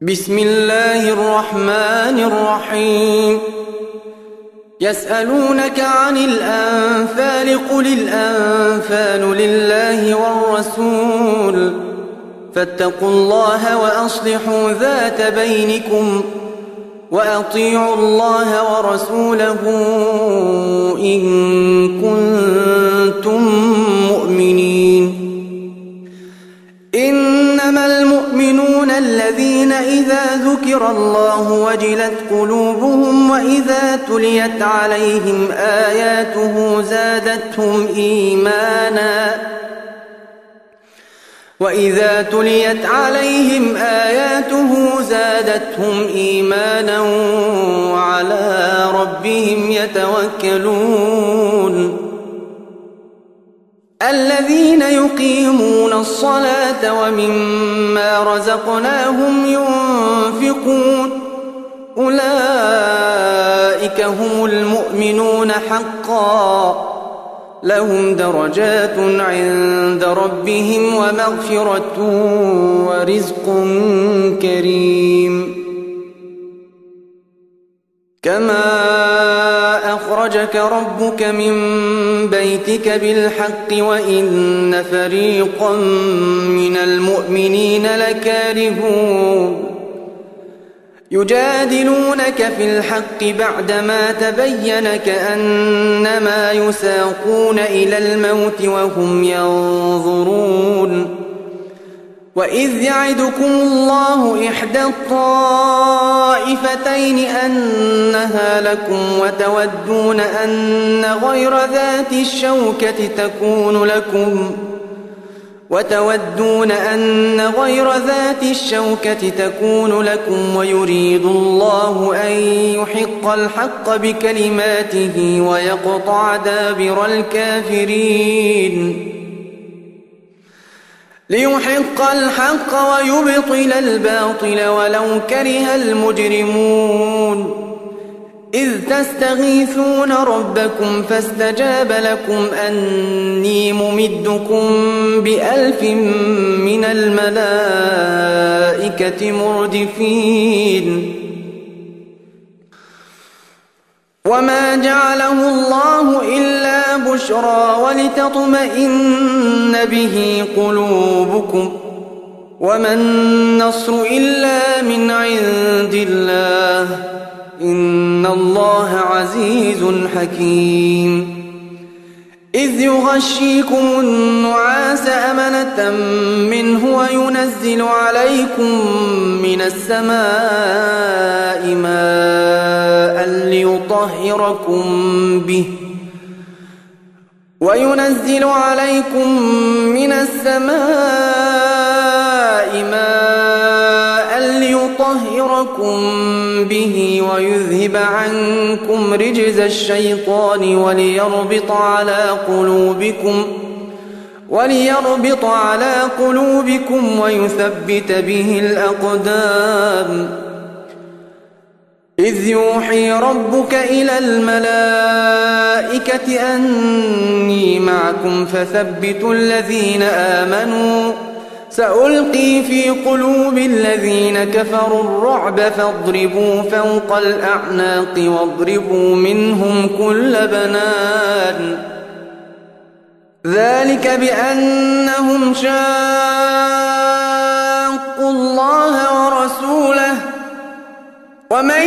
بسم الله الرحمن الرحيم يسألونك عن الأنفال قل الأنفال لله والرسول فاتقوا الله وأصلحوا ذات بينكم وأطيعوا الله ورسوله إن كنتم مؤمنين إنما المؤمنون الذين إذا ذكر الله وجلت قلوبهم وإذا تليت عليهم آياته زادتهم إيمانا وعلى ربهم يتوكلون الذين يقيمون الصلاة ومما رزقناهم ينفقون أولئك هم المؤمنون حقا لهم درجات عند ربهم ومغفرة ورزق كريم كما أخرجك ربك من بيتك بالحق وإن فريقا من المؤمنين لكارهون يجادلونك في الحق بعدما تبين كأنما يساقون إلى الموت وهم ينظرون وإذ يعدكم الله إحدى الطائفتين أنها لكم وتودون أن غير ذات الشوكة تكون لكم ويريد الله أن يحق الحق بكلماته ويقطع دابر الكافرين ليحق الحق ويبطل الباطل ولو كره المجرمون إذ تستغيثون ربكم فاستجاب لكم أني ممدكم ب1000 من الملائكة مردفين وما جعله الله إلا بشرى ولتطمئن به قلوبكم وما النصر إلا من عند الله إن الله عزيز حكيم إذ يغشيكم النعاس أمنة منه وينزل عليكم من السماء ماء ليطهركم به ويذهب عنكم رجز الشيطان وليربط على قلوبكم ويثبت به الأقدام إذ يوحي ربك إلى الملائكة أني معكم فثبتوا الذين آمنوا سألقي في قلوب الذين كفروا الرعب فاضربوا فوق الأعناق واضربوا منهم كل بنان ذلك بأنهم شاقوا الله ورسوله ومن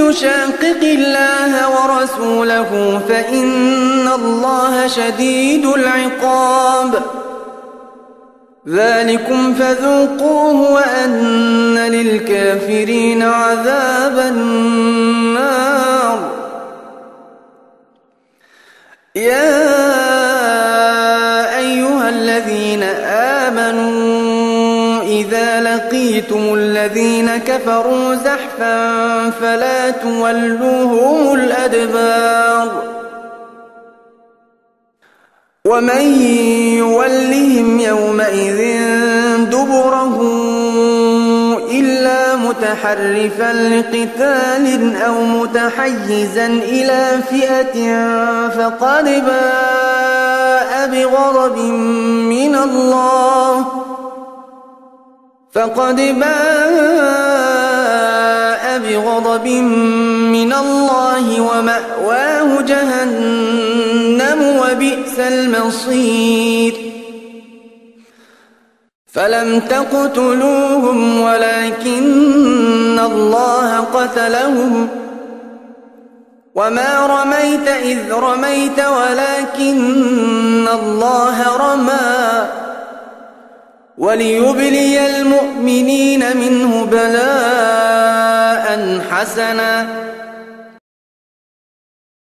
يشاقق الله ورسوله فإن الله شديد العقاب ذلكم فذوقوه وأن للكافرين عذاب النار يا أيها الذين آمنوا إذا لقيتم الذين كفروا زحفا فلا تولوهم الأدبار ومن يولهم يومئذ دبره إلا متحرفا لقتال أو متحيزا إلى فئة فقد باء بغضب من الله فقد باء بغضب من الله ومأواه جهنم وبئس المصير فلم تقتلوهم ولكن الله قتلهم وما رميت إذ رميت ولكن الله رمى وليبلي المؤمنين منه بلاء حسنا